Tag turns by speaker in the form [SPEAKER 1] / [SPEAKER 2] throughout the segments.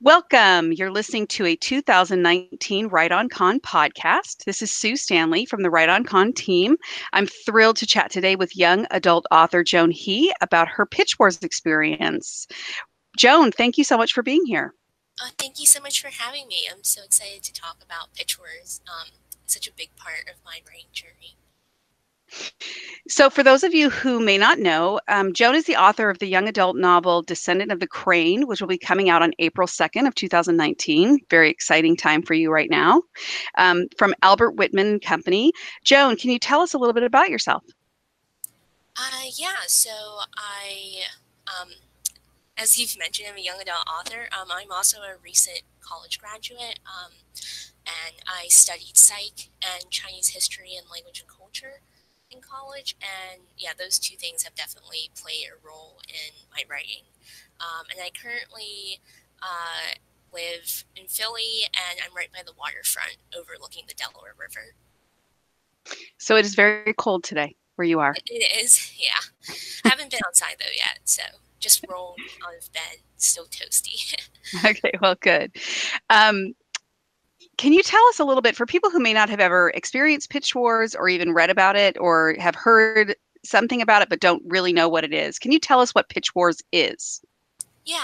[SPEAKER 1] Welcome. You're listening to a 2019 Right On Con podcast. This is Sue Stanley from the Right On Con team. I'm thrilled to chat today with young adult author Joan He about her PitchWars experience. Joan, thank you so much for being here.
[SPEAKER 2] Thank you so much for having me. I'm so excited to talk about PitchWars. Such a big part of my writing journey.
[SPEAKER 1] So, for those of you who may not know, Joan is the author of the young adult novel Descendant of the Crane, which will be coming out on April 2nd of 2019. Very exciting time for you right now. From Albert Whitman Company. Joan, can you tell us a little bit about yourself?
[SPEAKER 2] Yeah, so um, as you've mentioned, I'm a young adult author. I'm also a recent college graduate, and I studied psych and Chinese history and language and culture in college. And yeah, those two things have definitely played a role in my writing. And I currently live in Philly, and I'm right by the waterfront overlooking the Delaware River.
[SPEAKER 1] So, it is very cold today where you are.
[SPEAKER 2] It is, yeah. I haven't been outside though yet, so just rolled out of bed, still toasty.
[SPEAKER 1] Okay, well, good. Um, can you tell us a little bit for people who may not have ever experienced Pitch Wars or even read about it or have heard something about it but don't really know what it is? Can you tell us what Pitch Wars is?
[SPEAKER 2] Yeah,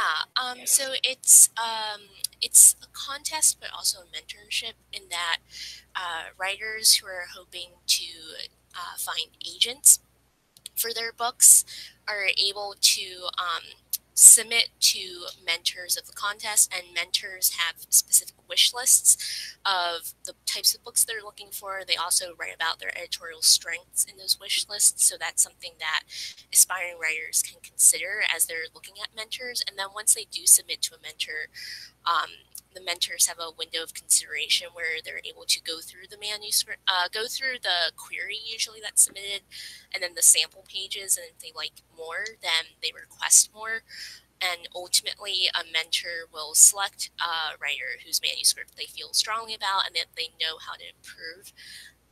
[SPEAKER 2] so it's a contest, but also a mentorship in that writers who are hoping to find agents for their books are able to submit to mentors of the contest, and mentors have specific wish lists of the types of books they're looking for. They also write about their editorial strengths in those wish lists, so that's something that aspiring writers can consider as they're looking at mentors. And then once they do submit to a mentor, the mentors have a window of consideration where they're able to go through the manuscript, go through the query usually that's submitted, and then the sample pages. And if they like more, then they request more. And ultimately, a mentor will select a writer whose manuscript they feel strongly about and that they know how to improve,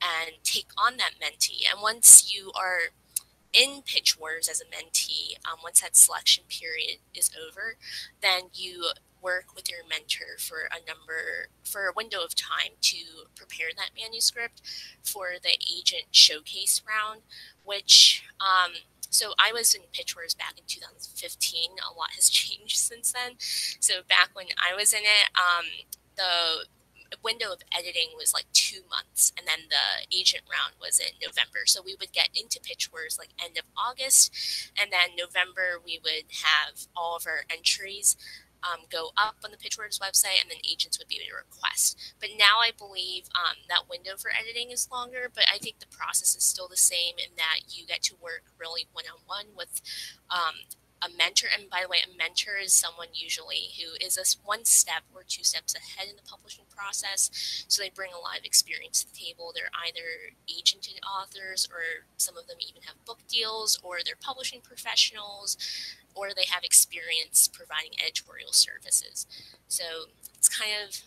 [SPEAKER 2] and take on that mentee. And once you are in Pitch Wars as a mentee, once that selection period is over, then you work with your mentor for a window of time to prepare that manuscript for the agent showcase round, which so I was in Pitch Wars back in 2015. A lot has changed since then. So back when I was in it, the window of editing was like 2 months, and then the agent round was in November. So we would get into Pitch Wars like end of August, and then November we would have all of our entries go up on the PitchWars website, and then agents would be able to request. But now I believe that window for editing is longer, but I think the process is still the same in that you get to work really one-on-one with a mentor. And by the way, a mentor is someone usually who is one step or two steps ahead in the publishing process. So they bring a lot of experience to the table. They're either agented authors, or some of them even have book deals, or they're publishing professionals, or they have experience providing editorial services. So it's kind of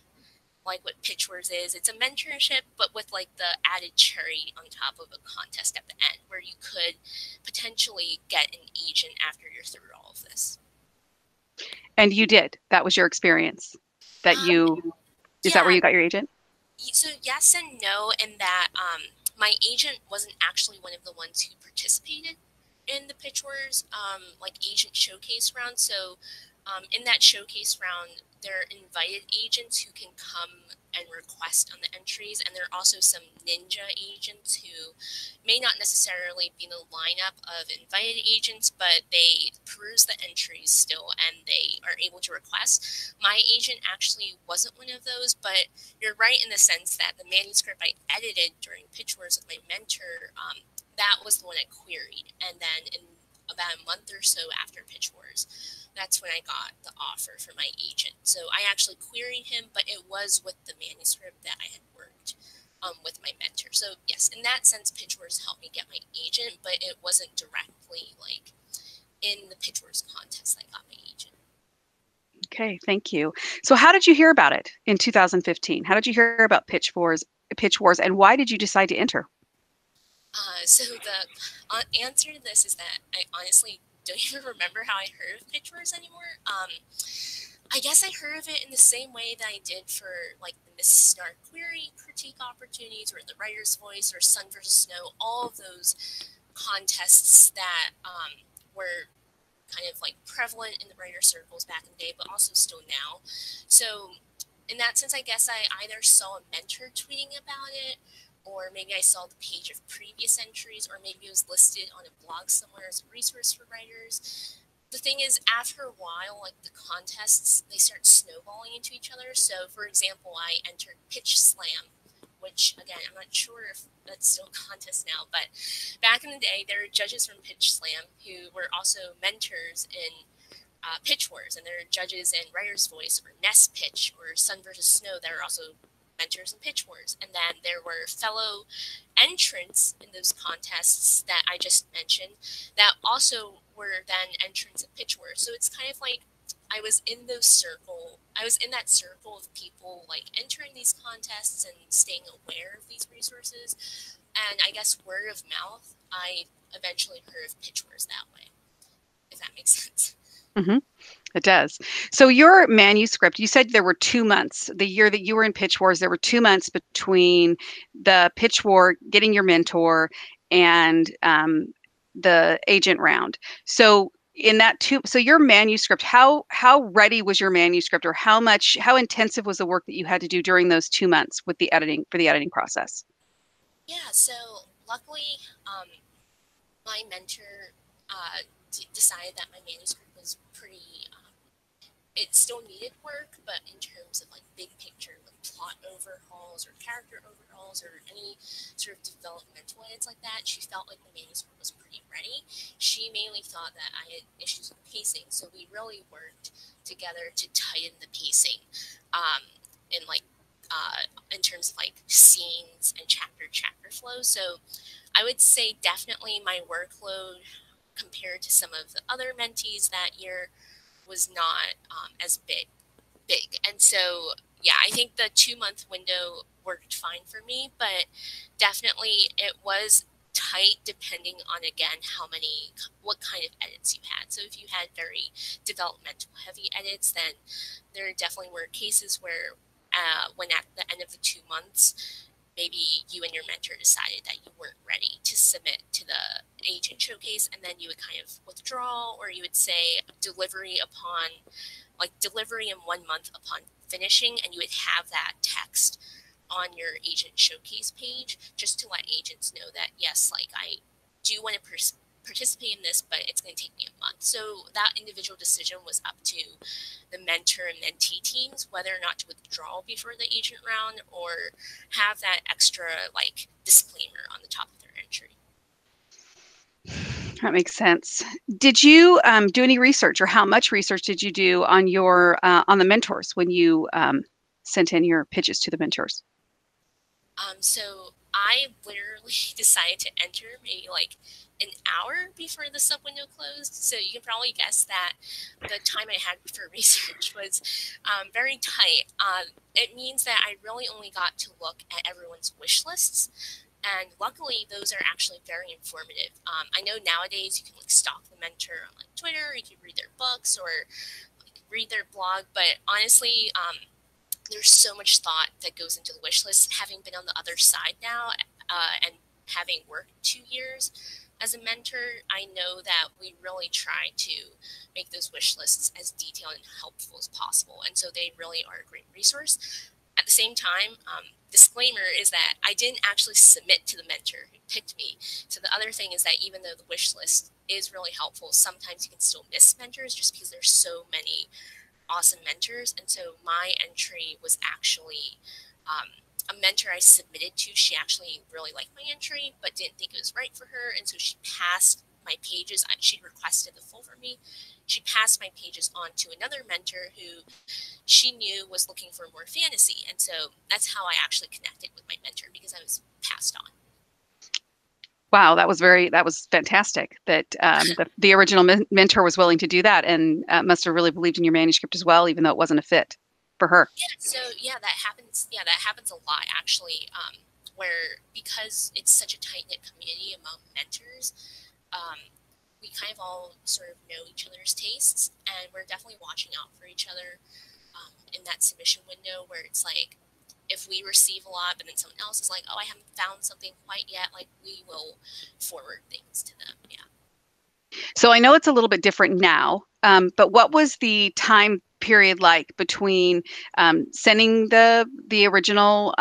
[SPEAKER 2] like what PitchWars is. It's a mentorship, but with like the added cherry on top of a contest at the end, where you could potentially get an agent after you're through all of this.
[SPEAKER 1] And you did. That was your experience. Is that where
[SPEAKER 2] Yeah.
[SPEAKER 1] you got your agent?
[SPEAKER 2] So yes and no, in that my agent wasn't actually one of the ones who participated in the PitchWars like agent showcase round. So in that showcase round, there are invited agents who can come and request on the entries, and there are also some ninja agents who may not necessarily be in the lineup of invited agents, but they peruse the entries still and they are able to request. My agent actually wasn't one of those, but you're right in the sense that the manuscript I edited during Pitch Wars with my mentor, that was the one I queried. And then in about a month or so after Pitch Wars, that's when I got the offer for my agent. So I actually queried him, but it was with the manuscript that I had worked with my mentor. So yes, in that sense, Pitch Wars helped me get my agent, but it wasn't directly like in the Pitch Wars contest I got my agent.
[SPEAKER 1] Okay, thank you. So how did you hear about it in 2015? How did you hear about Pitch Wars, and why did you decide to enter?
[SPEAKER 2] So the answer to this is that I honestly don't even remember how I heard of Pitch Wars anymore. I guess I heard of it in the same way that I did for like the Miss Snark Query critique opportunities, or the Writer's Voice, or Sun versus Snow. All of those contests that were kind of like prevalent in the writer circles back in the day, but also still now. So in that sense, I guess I either saw a mentor tweeting about it, or maybe I saw the page of previous entries, or maybe it was listed on a blog somewhere as a resource for writers. The thing is, after a while, like the contests, they start snowballing into each other. So, for example, I entered Pitch Slam, which again, I'm not sure if that's still a contest now, but back in the day, there were judges from Pitch Slam who were also mentors in PitchWars, and there are judges in Writer's Voice or Nest Pitch or Sun versus Snow that are also mentors in PitchWars. And then there were fellow entrants in those contests that I just mentioned that also were then entrants at PitchWars. So it's kind of like I was in that circle of people like entering these contests and staying aware of these resources. And I guess word of mouth, I eventually heard of PitchWars that way, if that makes sense.
[SPEAKER 1] Hmm. It does. So your manuscript, you said there were 2 months. The year that you were in Pitch Wars, there were 2 months between the pitch war, getting your mentor, and the agent round. So in that so your manuscript, how ready was your manuscript, or how intensive was the work that you had to do during those 2 months with the editing for the editing process?
[SPEAKER 2] Yeah, so luckily, my mentor decided that my manuscript was pretty it still needed work, but in terms of like big picture, like plot overhauls or character overhauls or any sort of developmental edits like that, she felt like the manuscript was pretty ready. She mainly thought that I had issues with pacing, so we really worked together to tighten the pacing, in like in terms of like scenes and chapter flow. So I would say definitely my workload compared to some of the other mentees that year was not as big. And so, yeah, I think the 2 month window worked fine for me, but definitely it was tight depending on, again, what kind of edits you had. So if you had very developmental heavy edits, then there definitely were cases where when at the end of the 2 months, maybe you and your mentor decided that you weren't ready to submit to the agent showcase, and then you would kind of withdraw, or you would say delivery in 1 month upon finishing, and you would have that text on your agent showcase page just to let agents know that yes, like I do want to participate in this, but it's going to take me a month. So that individual decision was up to the mentor and mentee teams whether or not to withdraw before the agent round or have that extra like disclaimer on the top of their entry.
[SPEAKER 1] That makes sense. Did you do any research, or how much research did you do on your on the mentors when you sent in your pitches to the mentors?
[SPEAKER 2] So I literally decided to enter maybe like an hour before the sub window closed. So you can probably guess that the time I had for research was very tight. It means that I really only got to look at everyone's wish lists. And luckily, those are actually very informative. I know nowadays you can like stalk the mentor on like Twitter, you can read their books or like read their blog. But honestly, there's so much thought that goes into the wish list. Having been on the other side now, and having worked 2 years as a mentor, I know that we really try to make those wish lists as detailed and helpful as possible. And so they really are a great resource. At the same time, disclaimer is that I didn't actually submit to the mentor who picked me. So the other thing is that even though the wish list is really helpful, sometimes you can still miss mentors just because there's so many awesome mentors. And so my entry was actually a mentor I submitted to. She actually really liked my entry, but didn't think it was right for her. And so she passed my pages. She requested the full for me. She passed my pages on to another mentor who she knew was looking for more fantasy. And so that's how I actually connected with my mentor, because I was passed on.
[SPEAKER 1] Wow, that was fantastic. That the original mentor was willing to do that, and must have really believed in your manuscript as well, even though it wasn't a fit for her.
[SPEAKER 2] Yeah, so yeah, that happens. Yeah, that happens a lot actually. Where because it's such a tight knit community among mentors, um, we kind of all sort of know each other's tastes, and we're definitely watching out for each other in that submission window where it's like, if we receive a lot, but then someone else is like, oh, I haven't found something quite yet, like we will forward things to them. Yeah.
[SPEAKER 1] So I know it's a little bit different now, but what was the time period like between sending the original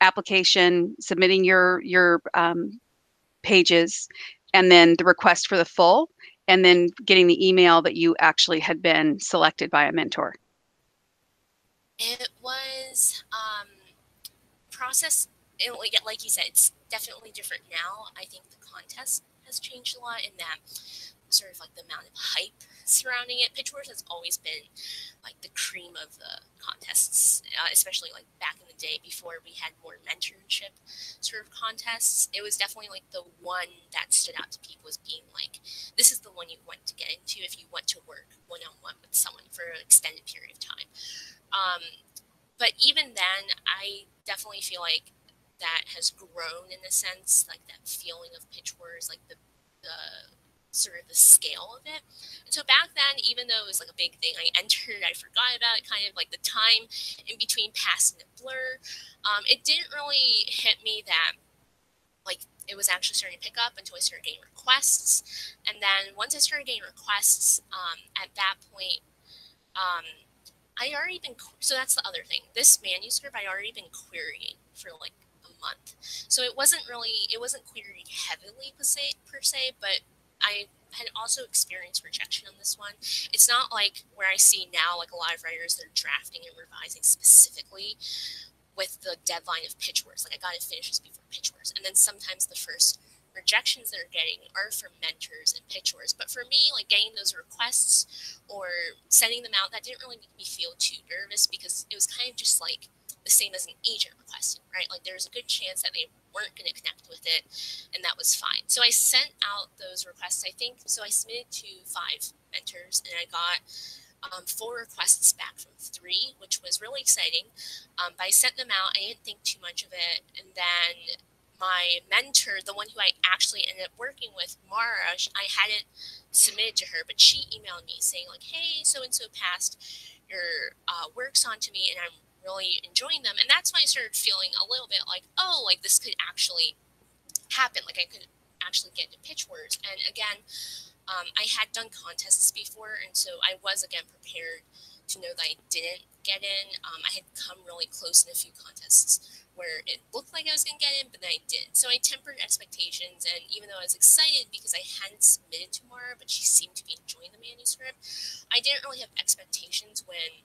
[SPEAKER 1] application, submitting your pages, and then the request for the full, and then getting the email that you actually had been selected by a mentor?
[SPEAKER 2] It was process. Like you said, it's definitely different now. I think the contest has changed a lot in that sort of like the amount of hype surrounding it. PitchWars has always been like the cream of the contests, especially like back in the day before we had more mentorship sort of contests. It was definitely like the one that stood out to people as being like, this is the one you want to get into if you want to work one on one with someone for an extended period of time. But even then, I definitely feel like that has grown in a sense, like that feeling of PitchWars, like the sort of the scale of it. And so back then, even though it was like a big thing, I entered, I forgot about it, kind of like the time in between passed and a blur. It didn't really hit me that like it was actually starting to pick up until I started getting requests. And then once I started getting requests, at that point, um, I already been so that's the other thing. This manuscript I already been querying for like a month, so it wasn't queried heavily per se, but I had also experienced rejection on this one. It's not like where I see now like a lot of writers that are drafting and revising specifically with the deadline of PitchWars. Like I got to finish this before PitchWars, and then sometimes the first rejections they're getting are from mentors and PitchWars. But for me, like getting those requests or sending them out, that didn't really make me feel too nervous because it was kind of just like the same as an agent requesting, right? Like there's a good chance that they weren't going to connect with it, and that was fine. So I sent out those requests. I think so. I submitted to 5 mentors, and I got 4 requests back from 3, which was really exciting. But I sent them out. I didn't think too much of it. And then my mentor, the one who I actually ended up working with, Mara, I hadn't submitted to her, but she emailed me saying like, hey, so-and-so passed your works on to me, and I'm really enjoying them. And that's when I started feeling a little bit like, oh, like this could actually happen. Like I could actually get into PitchWars. And again, I had done contests before, and so I was again prepared to know that I didn't get in. I had come really close in a few contests where it looked like I was going to get in, but then I didn't. So I tempered expectations, and even though I was excited because I hadn't submitted to Mara, but she seemed to be enjoying the manuscript, I didn't really have expectations when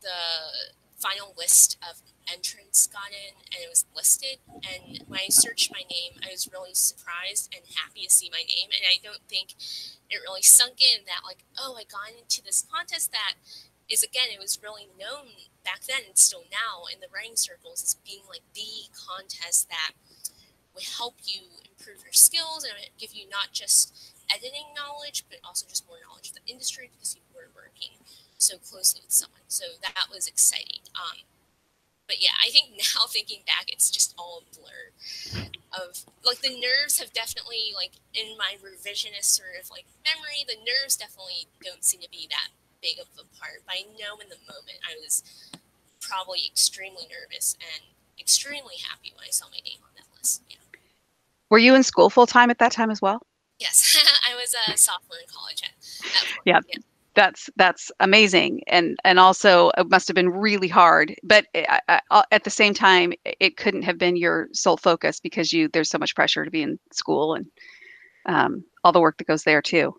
[SPEAKER 2] the final list of entrants got in and it was listed. And when I searched my name, I was really surprised and happy to see my name. And I don't think it really sunk in that, like, oh, I got into this contest that is, again, it was really known back then and still now in the writing circles as being like the contest that would help you improve your skills and give you not just editing knowledge, but also just more knowledge of the industry because you were working so closely with someone. So that was exciting. But yeah, I think now thinking back, it's just all a blur of like the nerves have definitely like in my revisionist sort of like memory, the nerves definitely don't seem to be that big of a part. But I know in the moment I was probably extremely nervous and extremely happy when I saw my name on that list. Yeah.
[SPEAKER 1] Were you in school full time at that time as well?
[SPEAKER 2] Yes, I was a sophomore in college at that point.
[SPEAKER 1] Yeah,
[SPEAKER 2] Yeah.
[SPEAKER 1] that's amazing, and also it must have been really hard. But at the same time, it couldn't have been your sole focus because you there's so much pressure to be in school and all the work that goes there too.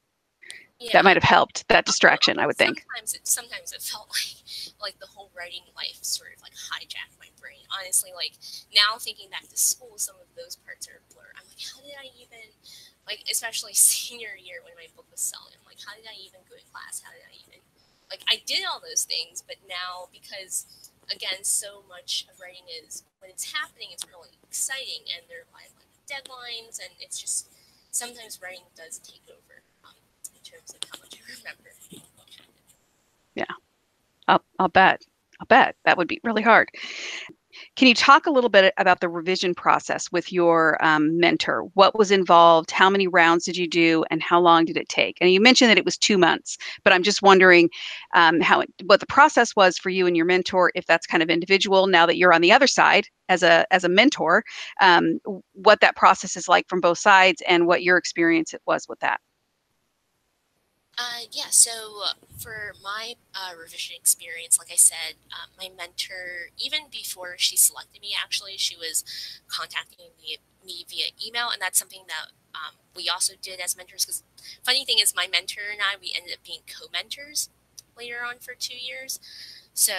[SPEAKER 1] That
[SPEAKER 2] Yeah.
[SPEAKER 1] might have helped that distraction, I
[SPEAKER 2] Although
[SPEAKER 1] would think.
[SPEAKER 2] sometimes it felt like the whole writing life sort of like hijacked my brain. Honestly, like now thinking back to school, some of those parts are a blur. I'm like, how did I even like, especially senior year when my book was selling? I'm like, how did I even go to class? How did I even like I did all those things, but now because again, so much of writing is when it's happening, it's really exciting, and there are like deadlines, and it's just sometimes writing does take over. In terms of how much I remember what happened.
[SPEAKER 1] Yeah, I'll bet. I'll bet that would be really hard. Can you talk a little bit about the revision process with your mentor? What was involved? How many rounds did you do, and how long did it take? And you mentioned that it was 2 months, but I'm just wondering what the process was for you and your mentor, if that's kind of individual. Now that you're on the other side as a mentor, what that process is like from both sides, and what your experience it was with that.
[SPEAKER 2] Yeah, so for my revision experience, like I said, my mentor, even before she selected me, actually, she was contacting me via email, and that's something that we also did as mentors. Because funny thing is, my mentor and I, we ended up being co-mentors later on for 2 years. So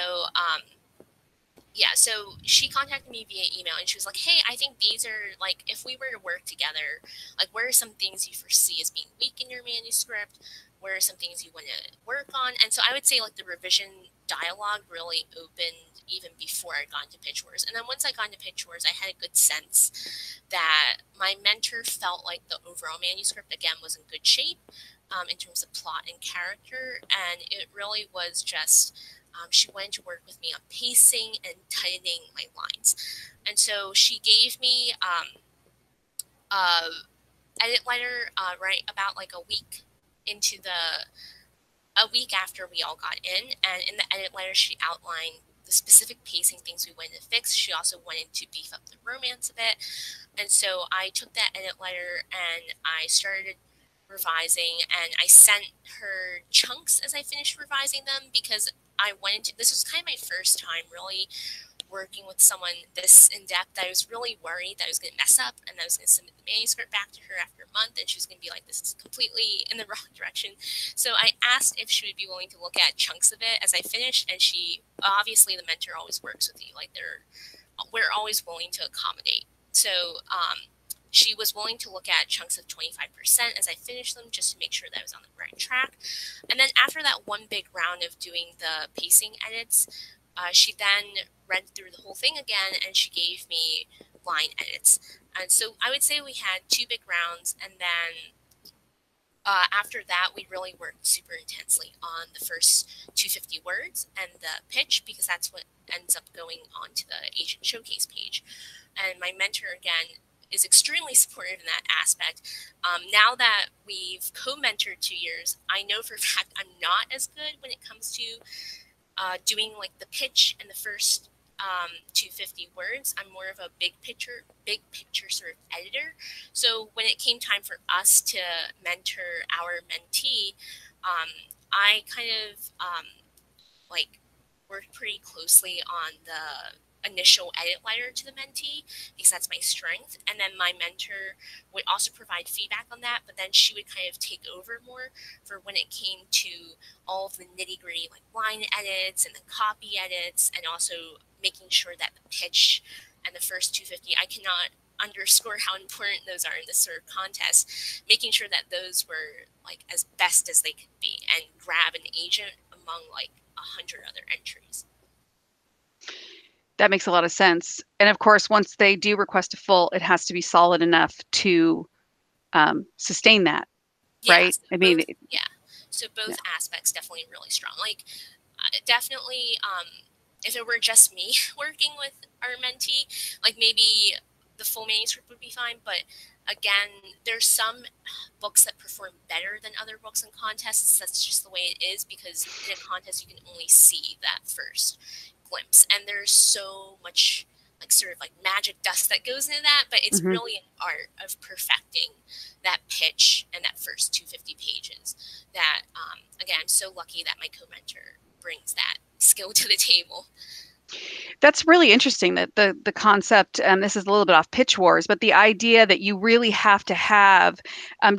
[SPEAKER 2] yeah, so she contacted me via email and she was like, hey, I think these are like, if we were to work together, like, what are some things you foresee as being weak in your manuscript? What are some things you want to work on? And so I would say, like, the revision dialogue really opened even before I got into PitchWars. And then once I got into PitchWars, I had a good sense that my mentor felt like the overall manuscript, again, was in good shape in terms of plot and character. And it really was just she wanted to work with me on pacing and tightening my lines. And so she gave me uh, edit letter right about like a week after we all got in. And in the edit letter, she outlined the specific pacing things we wanted to fix. She also wanted to beef up the romance a bit. And so I took that edit letter and I started revising, and I sent her chunks as I finished revising them because I wanted to. This was kind of my first time really working with someone this in depth. I was really worried that I was going to mess up and that I was going to submit the manuscript back to her after a month and she was going to be like, this is completely in the wrong direction. So I asked if she would be willing to look at chunks of it as I finished, and she, obviously the mentor always works with you, like we're always willing to accommodate. So she was willing to look at chunks of 25% as I finished them, just to make sure that I was on the right track. And then after that one big round of doing the pacing edits, she then read through the whole thing again and she gave me line edits. And so I would say we had 2 big rounds, and then after that, we really worked super intensely on the first 250 words and the pitch, because that's what ends up going onto the agent showcase page. And my mentor, again, is extremely supportive in that aspect. Now that we've co-mentored 2 years, I know for a fact I'm not as good when it comes to doing like the pitch and the first 250 words. I'm more of a big picture sort of editor. So when it came time for us to mentor our mentee, I kind of like worked pretty closely on the initial edit letter to the mentee because that's my strength. And then my mentor would also provide feedback on that, but then she would kind of take over more for when it came to all of the nitty gritty, like line edits and the copy edits, and also making sure that the pitch and the first 250, I cannot underscore how important those are in this sort of contest, making sure that those were like as best as they could be and grab an agent among like 100 other entries.
[SPEAKER 1] That makes a lot of sense. And of course, once they do request a full, it has to be solid enough to sustain that,
[SPEAKER 2] Yeah,
[SPEAKER 1] right?
[SPEAKER 2] so
[SPEAKER 1] I mean,
[SPEAKER 2] both, yeah. So
[SPEAKER 1] yeah.
[SPEAKER 2] both aspects definitely really strong. Like definitely, if it were just me working with our mentee, like maybe the full manuscript would be fine. But again, there's some books that perform better than other books in contests. That's just the way it is, because in a contest you can only see that first glimpse, and there's so much like sort of like magic dust that goes into that, but it's
[SPEAKER 1] Mhm.
[SPEAKER 2] really an art of perfecting that pitch and that first 250 pages that again, I'm so lucky that my co-mentor brings that skill to the table.
[SPEAKER 1] That's really interesting that the concept, this is a little bit off pitch wars, but the idea that you really have to have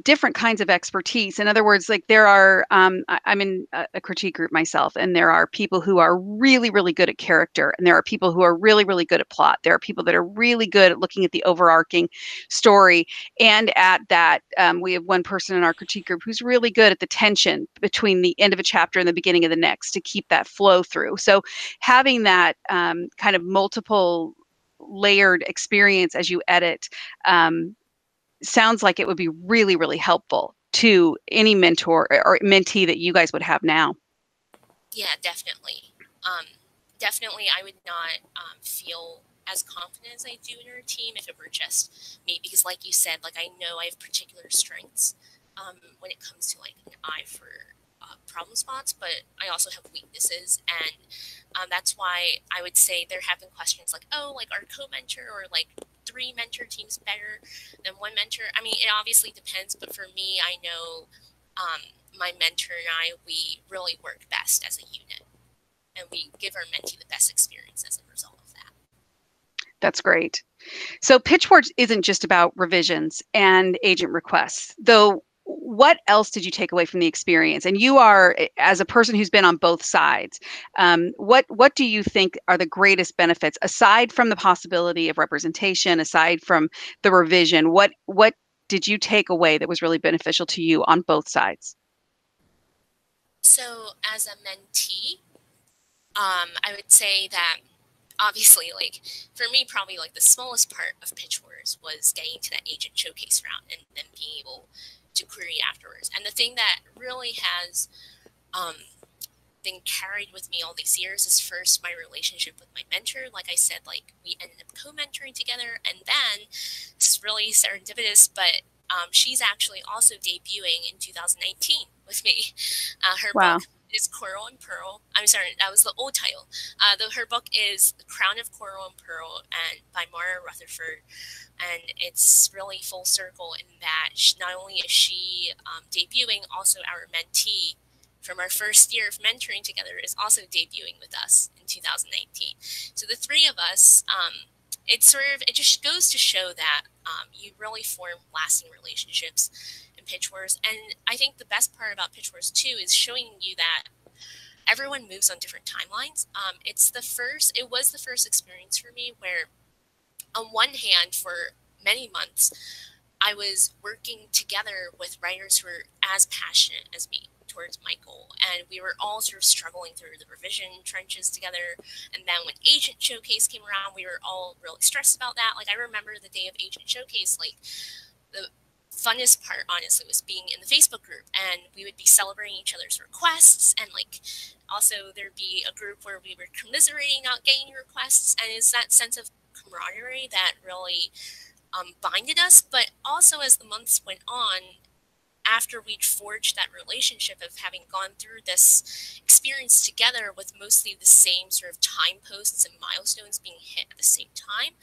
[SPEAKER 1] different kinds of expertise. In other words, like there are, I'm in a critique group myself, and there are people who are really, really good at character, and there are people who are really, really good at plot. There are people that are really good at looking at the overarching story, and at that, we have one person in our critique group who's really good at the tension between the end of a chapter and the beginning of the next to keep that flow through. So having that kind of multiple layered experience as you edit sounds like it would be really, really helpful to any mentor or mentee that you guys would have now.
[SPEAKER 2] Yeah, definitely. Definitely, I would not feel as confident as I do in our team if it were just me. Because, like you said, like I know I have particular strengths when it comes to like an eye for problem spots, but I also have weaknesses, and that's why I would say there have been questions like, oh, like our co-mentor or like three mentor teams better than one mentor. I mean, it obviously depends, but for me, I know my mentor and I, we really work best as a unit, and we give our mentee the best experience as a result of that.
[SPEAKER 1] That's great. So PitchWars isn't just about revisions and agent requests, though. What else did you take away from the experience? And you are, as a person who's been on both sides, what do you think are the greatest benefits aside from the possibility of representation, aside from the revision? What did you take away that was really beneficial to you on both sides?
[SPEAKER 2] So as a mentee, I would say that obviously, like for me, probably like the smallest part of Pitch Wars was getting to that agent showcase round and then being able to query afterwards. And the thing that really has um, been carried with me all these years is first my relationship with my mentor. Like I said, like we ended up co-mentoring together, and then this is really serendipitous, but she's actually also debuting in 2019 with me. Her
[SPEAKER 1] Wow.
[SPEAKER 2] book is Coral and Pearl. I'm sorry, that was the old title. Her book is The Crown of Coral and Pearl, and by Mara Rutherford, and it's really full circle in that not only is she debuting, also our mentee from our first year of mentoring together is also debuting with us in 2019. So the three of us, it just goes to show that you really form lasting relationships in Pitch Wars. And I think the best part about Pitch Wars too is showing you that everyone moves on different timelines. It was the first experience for me where, on one hand, for many months, I was working together with writers who were as passionate as me towards my goal. And we were all sort of struggling through the revision trenches together. And then when Agent Showcase came around, we were all really stressed about that. Like, I remember the day of Agent Showcase, like, the funnest part, honestly, was being in the Facebook group. And we would be celebrating each other's requests. And, like, also there'd be a group where we were commiserating not getting requests. And it's that sense of camaraderie that really binded us. But also, as the months went on, after we'd forged that relationship of having gone through this experience together with mostly the same sort of time posts and milestones being hit at the same time,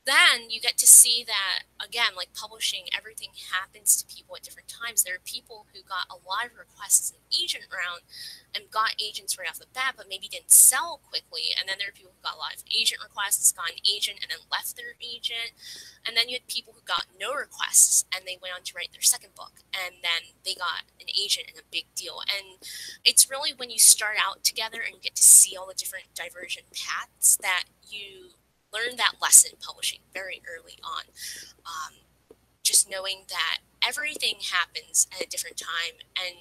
[SPEAKER 2] then you get to see that, again, like publishing, everything happens to people at different times. There are people who got a lot of requests in agent round and got agents right off the bat, but maybe didn't sell quickly. And then there are people who got a lot of agent requests, got an agent, and then left their agent. And then you had people who got no requests and they went on to write their second book. And then they got an agent and a big deal. And it's really when you start out together and you get to see all the different divergent paths that you learn that lesson publishing very early on. Just knowing that everything happens at a different time, and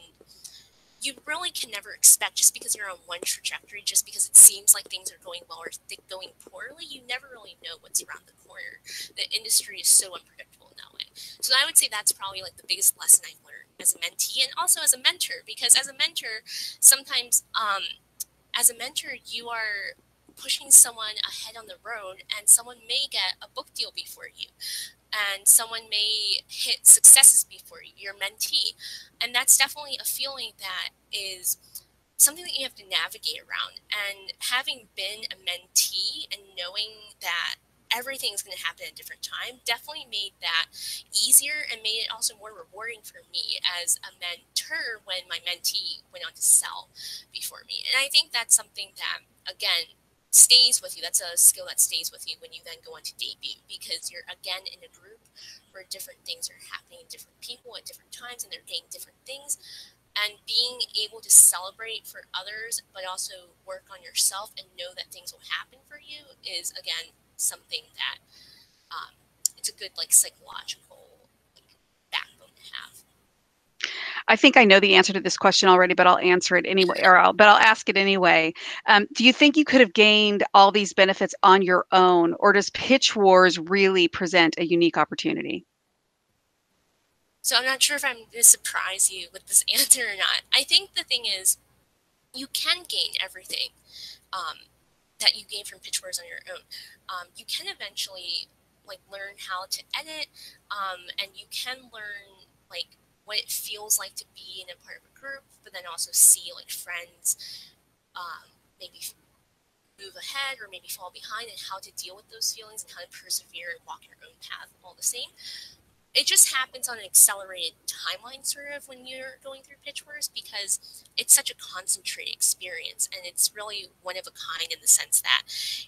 [SPEAKER 2] you really can never expect, just because you're on one trajectory, just because it seems like things are going well or going poorly, you never really know what's around the corner. The industry is so unpredictable in that way. So I would say that's probably like the biggest lesson I've learned as a mentee and also as a mentor, because as a mentor, sometimes as a mentor, you are pushing someone ahead on the road, and someone may get a book deal before you, and someone may hit successes before you, your mentee. And that's definitely a feeling that is something that you have to navigate around. And having been a mentee and knowing that everything's going to happen at a different time definitely made that easier and made it also more rewarding for me as a mentor when my mentee went on to sell before me. And I think that's something that, again, stays with you. That's a skill that stays with you when you then go on to debut, because you're again in a group where different things are happening, different people at different times, and they're getting different things. And being able to celebrate for others, but also work on yourself and know that things will happen for you is, again, something that it's a good like psychological like backbone to have.
[SPEAKER 1] I think I know the answer to this question already, but I'll answer it anyway, but I'll ask it anyway. Do you think you could have gained all these benefits on your own, or does Pitch Wars really present a unique opportunity?
[SPEAKER 2] So I'm not sure if I'm going to surprise you with this answer or not. I think the thing is, you can gain everything that you gain from PitchWars on your own. You can eventually like learn how to edit, and you can learn like what it feels like to be in a part of a group, but then also see like friends maybe move ahead or maybe fall behind, and how to deal with those feelings and how to persevere and walk your own path all the same. It just happens on an accelerated timeline sort of when you're going through PitchWars, because it's such a concentrated experience, and it's really one of a kind in the sense that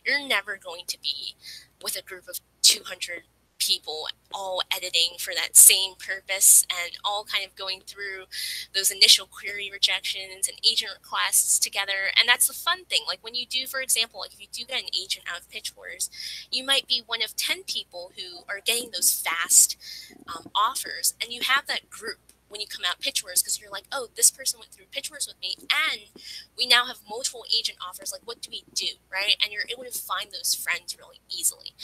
[SPEAKER 2] you're never going to be with a group of 200 people all editing for that same purpose and all kind of going through those initial query rejections and agent requests together. And that's the fun thing. Like when you do, for example, like if you do get an agent out of PitchWars, you might be one of 10 people who are getting those fast offers, and you have that group when you come out PitchWars, because you're like, oh, this person went through PitchWars with me, and we now have multiple agent offers. Like, what do we do, right? And you're able to find those friends really easily.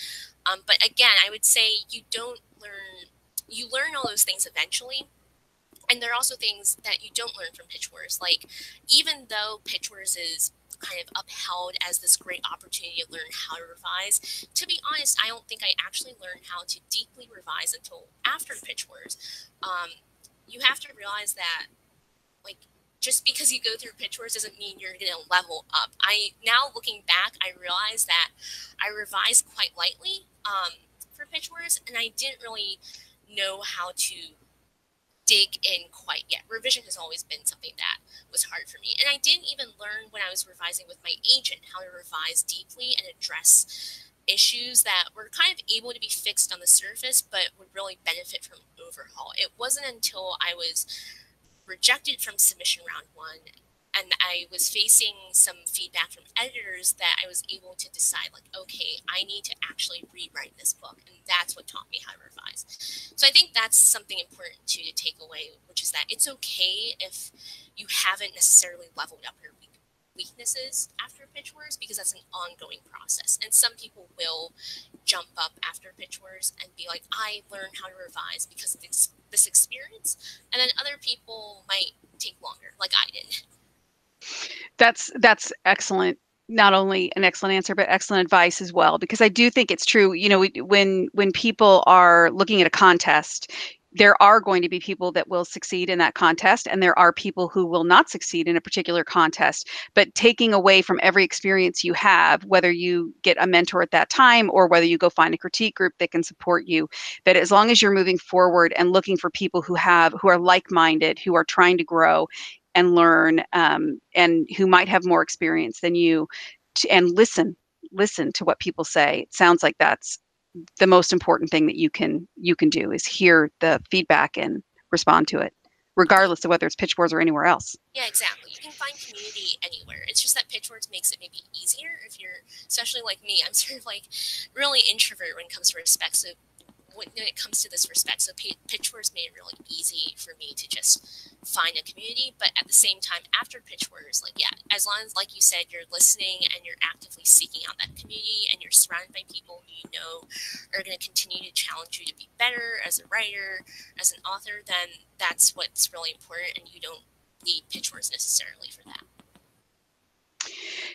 [SPEAKER 2] But again, I would say you learn all those things eventually. And there are also things that you don't learn from PitchWars. Like, even though PitchWars is kind of upheld as this great opportunity to learn how to revise, to be honest, I don't think I actually learned how to deeply revise until after PitchWars. You have to realize that, like, just because you go through PitchWars doesn't mean you're going to level up. Now looking back, I realize that I revised quite lightly for PitchWars, and I didn't really know how to dig in quite yet. Revision has always been something that was hard for me. And I didn't even learn when I was revising with my agent how to revise deeply and address issues that were kind of able to be fixed on the surface, but would really benefit from overhaul. It wasn't until I was rejected from submission round one and I was facing some feedback from editors that I was able to decide, like, okay, I need to actually rewrite this book, and that's what taught me how to revise. So I think that's something important to take away, which is that it's okay if you haven't necessarily leveled up your weaknesses after PitchWars, because that's an ongoing process. And some people will jump up after PitchWars and be like, I learned how to revise because of this experience. And then other people might take longer, like I did.
[SPEAKER 1] That's excellent. Not only an excellent answer, but excellent advice as well, because I do think it's true. When people are looking at a contest, there are going to be people that will succeed in that contest, and there are people who will not succeed in a particular contest. But taking away from every experience you have, whether you get a mentor at that time or whether you go find a critique group that can support you, that as long as you're moving forward and looking for people who are like-minded, who are trying to grow and learn, and who might have more experience than you, and listen to what people say. It sounds like that's the most important thing that you can do, is hear the feedback and respond to it, regardless of whether it's PitchWars or anywhere else.
[SPEAKER 2] Yeah, exactly. You can find community anywhere. It's just that PitchWords makes it maybe easier if you're, especially like me, I'm sort of like really introvert when it comes to respect. So when it comes to this respect, so PitchWords made it really easy for me to just find a community. But at the same time, after PitchWords, like, yeah, as long as, like you said, you're listening and you're actively seeking out that community and you're surrounded by people who you know are going to continue to challenge you to be better as a writer, as an author, then that's what's really important, and you don't need PitchWords necessarily for that.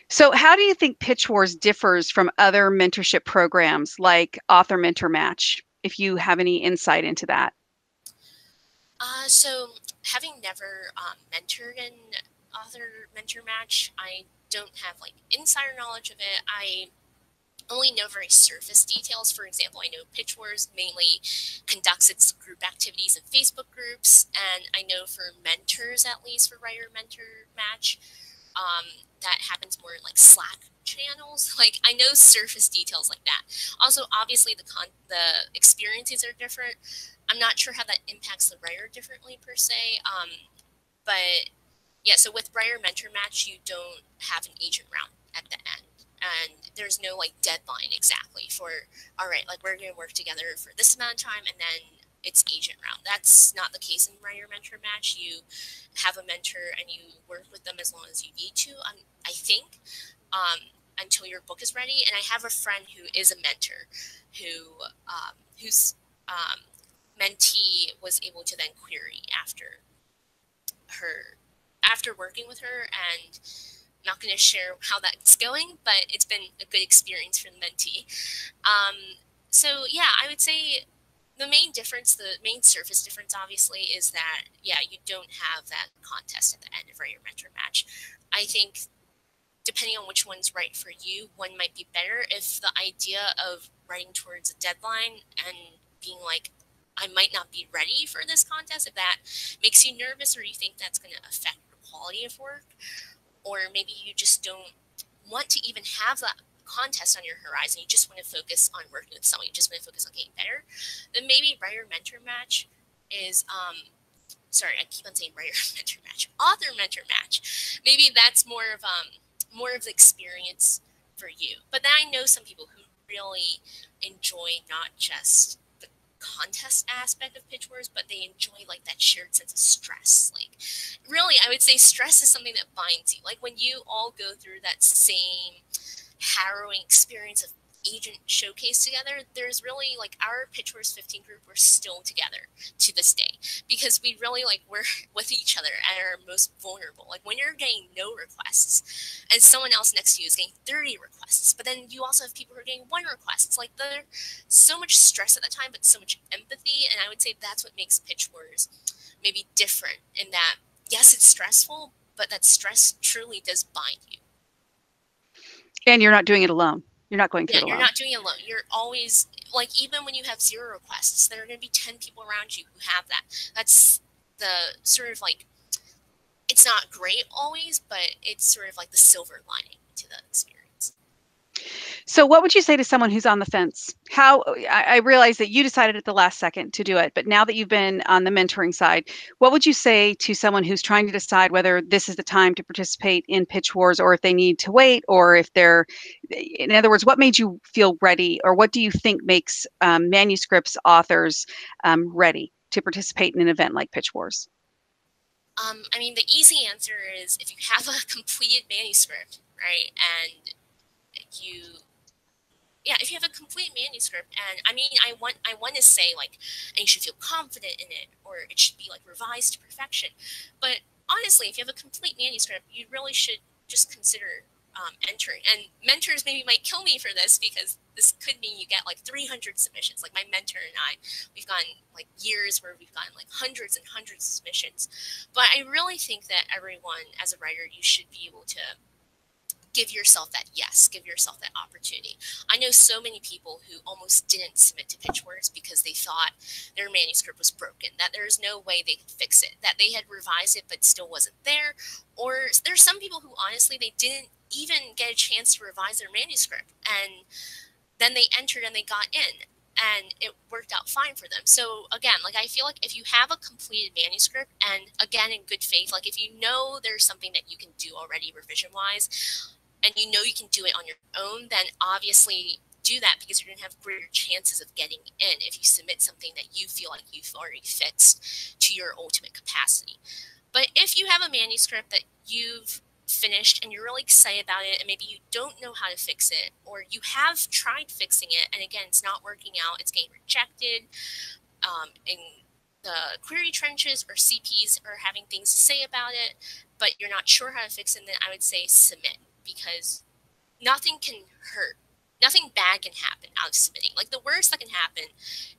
[SPEAKER 1] So how do you think PitchWars differs from other mentorship programs like Author Mentor Match, if you have any insight into that?
[SPEAKER 2] So having never mentored an author mentor match, I don't have like insider knowledge of it. I only know very surface details. For example, I know PitchWars mainly conducts its group activities in Facebook groups, and I know for mentors, at least for writer mentor match, that happens more in like Slack channels. Like, I know surface details like that. Also, obviously, the experiences are different. I'm not sure how that impacts the writer differently per se. But yeah, so with writer mentor match, you don't have an agent round at the end. And there's no like deadline exactly for, all right, like we're going to work together for this amount of time and then it's agent round. That's not the case in writer mentor match. You have a mentor and you work with them as long as you need to, I think, until your book is ready. And I have a friend who is a mentor whose mentee was able to then query after working with her, and not going to share how that's going, but it's been a good experience for the mentee. So yeah, I would say the main difference, the main surface difference, obviously, is that yeah, you don't have that contest at the end of write your mentor match. I think depending on which one's right for you, one might be better if the idea of writing towards a deadline and being like, I might not be ready for this contest, if that makes you nervous or you think that's going to affect the quality of work, or maybe you just don't want to even have that contest on your horizon, you just want to focus on working with someone, you just want to focus on getting better, then maybe writer mentor match is sorry, I keep on saying writer mentor match, author mentor match. Maybe that's more of the experience for you. But then I know some people who really enjoy not just the contest aspect of pitch wars, but they enjoy like that shared sense of stress. Like really, I would say stress is something that binds you. Like when you all go through that same harrowing experience of agent showcase together, there's really like our PitchWars 15 group, we're still together to this day because we really like we're with each other at our most vulnerable. Like when you're getting no requests and someone else next to you is getting 30 requests, but then you also have people who are getting one request. It's like there's so much stress at that time, but so much empathy. And I would say that's what makes PitchWars maybe different in that, yes, it's stressful, but that stress truly does bind you.
[SPEAKER 1] And you're not doing it alone. You're not going through
[SPEAKER 2] Yeah,
[SPEAKER 1] it
[SPEAKER 2] you're
[SPEAKER 1] alone.
[SPEAKER 2] not doing it alone. You're always like even when you have 0 requests, there are going to be 10 people around you who have that. That's the sort of like it's not great always, but it's sort of like the silver lining to the experience.
[SPEAKER 1] So, what would you say to someone who's on the fence? How I realize that you decided at the last second to do it, but now that you've been on the mentoring side, what would you say to someone who's trying to decide whether this is the time to participate in Pitch Wars or if they need to wait, or if they're, in other words, what made you feel ready, or what do you think makes manuscripts authors ready to participate in an event like Pitch Wars?
[SPEAKER 2] I mean, the easy answer is if you have a completed manuscript, right, and you yeah, if you have a complete manuscript, and I mean, I want to say like, and you should feel confident in it, or it should be like revised to perfection. But honestly, if you have a complete manuscript, you really should just consider entering. And mentors maybe might kill me for this because this could mean you get like 300 submissions. Like my mentor and I, we've gotten like years where we've gotten like hundreds and hundreds of submissions. But I really think that everyone, as a writer, you should be able to give yourself that yes, give yourself that opportunity. I know so many people who almost didn't submit to PitchWars because they thought their manuscript was broken, that there's no way they could fix it, that they had revised it but still wasn't there. Or there's some people who honestly they didn't even get a chance to revise their manuscript and then they entered and they got in and it worked out fine for them. So again, like I feel like if you have a completed manuscript and again in good faith, like if you know there's something that you can do already revision wise and you know you can do it on your own, then obviously do that because you're going to have greater chances of getting in if you submit something that you feel like you've already fixed to your ultimate capacity. But if you have a manuscript that you've finished and you're really excited about it and maybe you don't know how to fix it or you have tried fixing it and again it's not working out, it's getting rejected, and the query trenches or CPs are having things to say about it, but you're not sure how to fix it, then I would say submit because nothing can hurt. Nothing bad can happen out of submitting. Like the worst that can happen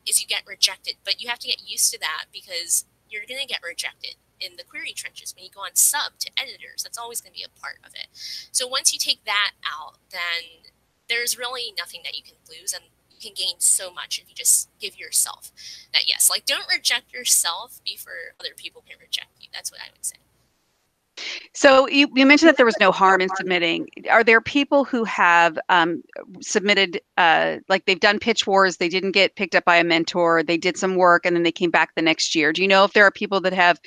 [SPEAKER 2] is you get rejected, but you have to get used to that because you're going to get rejected in the query trenches when you go on sub to editors. That's always going to be a part of it. So once you take that out, then there's really nothing that you can lose and you can gain so much if you just give yourself that yes. Like don't reject yourself before other people can reject you. That's what I would say.
[SPEAKER 1] So you mentioned that there was no harm in submitting. Are there people who have submitted, like they've done pitch wars, they didn't get picked up by a mentor, they did some work, and then they came back the next year? Do you know if there are people that have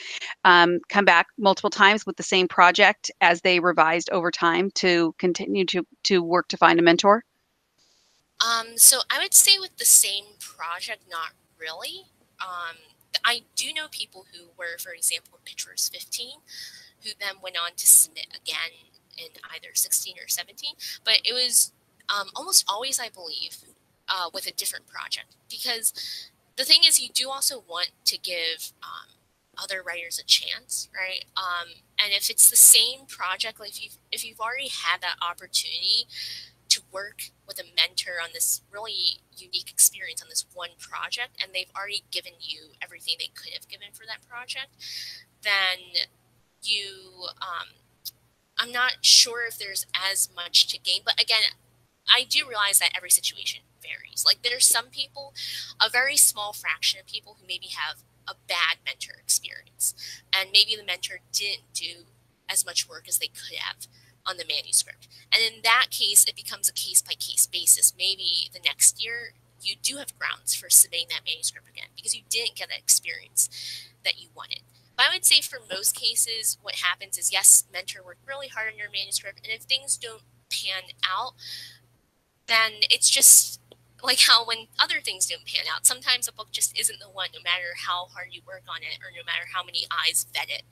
[SPEAKER 1] come back multiple times with the same project as they revised over time to continue to work to find a mentor?
[SPEAKER 2] So I would say with the same project, not really. I do know people who were, for example, PitchWars 15, who then went on to submit again in either 16 or 17. But it was almost always, I believe, with a different project. Because the thing is, you do also want to give other writers a chance, right? And if it's the same project, like if you've already had that opportunity to work with a mentor on this really unique experience on this one project, and they've already given you everything they could have given for that project, then you, I'm not sure if there's as much to gain. But again, I do realize that every situation varies. Like there's some people, a very small fraction of people who maybe have a bad mentor experience, and maybe the mentor didn't do as much work as they could have on the manuscript. And in that case, it becomes a case by case basis. Maybe the next year you do have grounds for submitting that manuscript again because you didn't get that experience that you wanted. But I would say for most cases, what happens is yes, mentor worked really hard on your manuscript, and if things don't pan out, then it's just like how when other things don't pan out, sometimes a book just isn't the one, no matter how hard you work on it or no matter how many eyes vet it.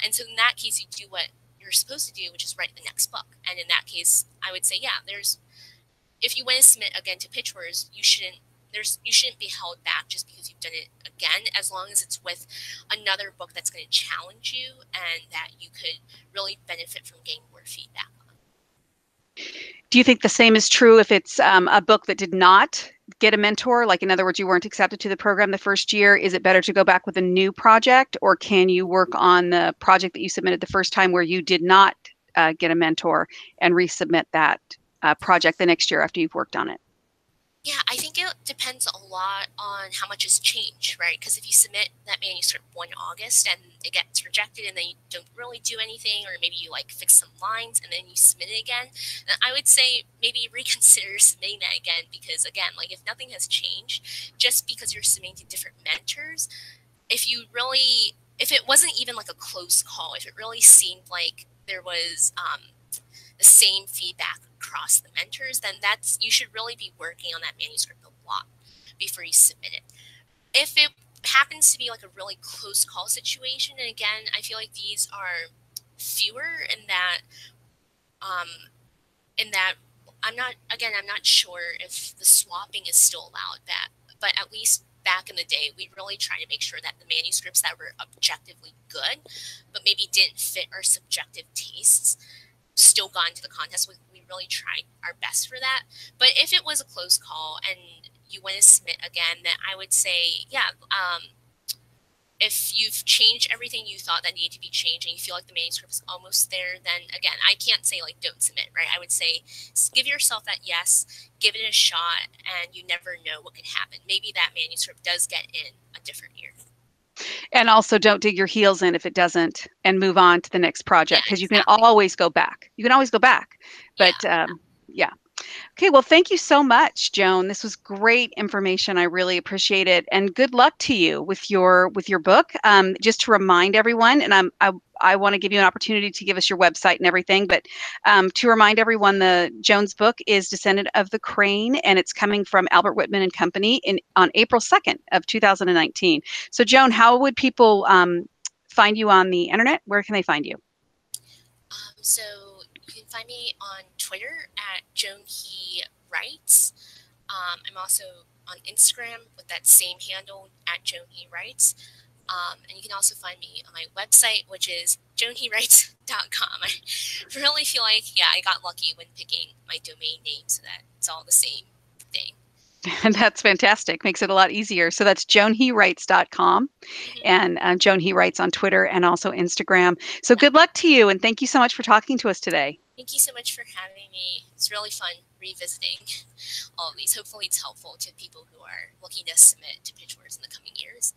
[SPEAKER 2] And so in that case, you do what you're supposed to do, which is write the next book. And in that case, I would say, yeah, if you want to submit again to PitchWars, you shouldn't be held back just because you've done it again, as long as it's with another book that's going to challenge you and that you could really benefit from getting more feedback on.
[SPEAKER 1] Do you think the same is true if it's a book that did not get a mentor? Like, in other words, you weren't accepted to the program the first year. Is it better to go back with a new project, or can you work on the project that you submitted the first time where you did not get a mentor and resubmit that project the next year after you've worked on it?
[SPEAKER 2] Yeah, I think it depends a lot on how much has changed, right? Because if you submit that manuscript 1 August and it gets rejected and then you don't really do anything, or maybe you like fix some lines and then you submit it again, then I would say maybe reconsider submitting that again. Because again, like if nothing has changed, just because you're submitting to different mentors, if it wasn't even like a close call, if it really seemed like there was the same feedback across the mentors, then you should really be working on that manuscript a lot before you submit it. If it happens to be like a really close call situation, and again, I feel like these are fewer in that I'm not sure if the swapping is still allowed, but at least back in the day, we really try to make sure that the manuscripts that were objectively good, but maybe didn't fit our subjective tastes, still got into the contest. We really tried our best for that. But if it was a close call and you want to submit again, then I would say, yeah, if you've changed everything you thought that needed to be changed and you feel like the manuscript is almost there, then again, I can't say like don't submit, right? I would say give yourself that yes, give it a shot, and you never know what could happen. Maybe that manuscript does get in a different year.
[SPEAKER 1] And also don't dig your heels in if it doesn't, and move on to the next
[SPEAKER 2] Yeah,
[SPEAKER 1] project, because you can
[SPEAKER 2] exactly.
[SPEAKER 1] always go back. You can always go back. But
[SPEAKER 2] Yeah.
[SPEAKER 1] yeah. Okay, well, thank you so much, Joan. This was great information. I really appreciate it, and good luck to you with your book. Just to remind everyone, and I want to give you an opportunity to give us your website and everything, but to remind everyone, the Joan's book is Descendant of the Crane, and it's coming from Albert Whitman and Company on April 2nd of 2019. So, Joan, how would people find you on the internet? Where can they find you?
[SPEAKER 2] So you can find me on Twitter at Joan He Writes. I'm also on Instagram with that same handle at Joan He Writes. And you can also find me on my website, which is joanhewrites.com. I really feel like, yeah, I got lucky when picking my domain name so that it's all the same thing.
[SPEAKER 1] And that's fantastic. Makes it a lot easier. So that's joanhewrites.com,
[SPEAKER 2] Mm-hmm.
[SPEAKER 1] and Joan He Writes on Twitter and also Instagram. So
[SPEAKER 2] Yeah.
[SPEAKER 1] good luck to you, and thank you so much for talking to us today.
[SPEAKER 2] Thank you so much for having me. It's really fun revisiting all of these. Hopefully, it's helpful to people who are looking to submit to PitchWars in the coming years.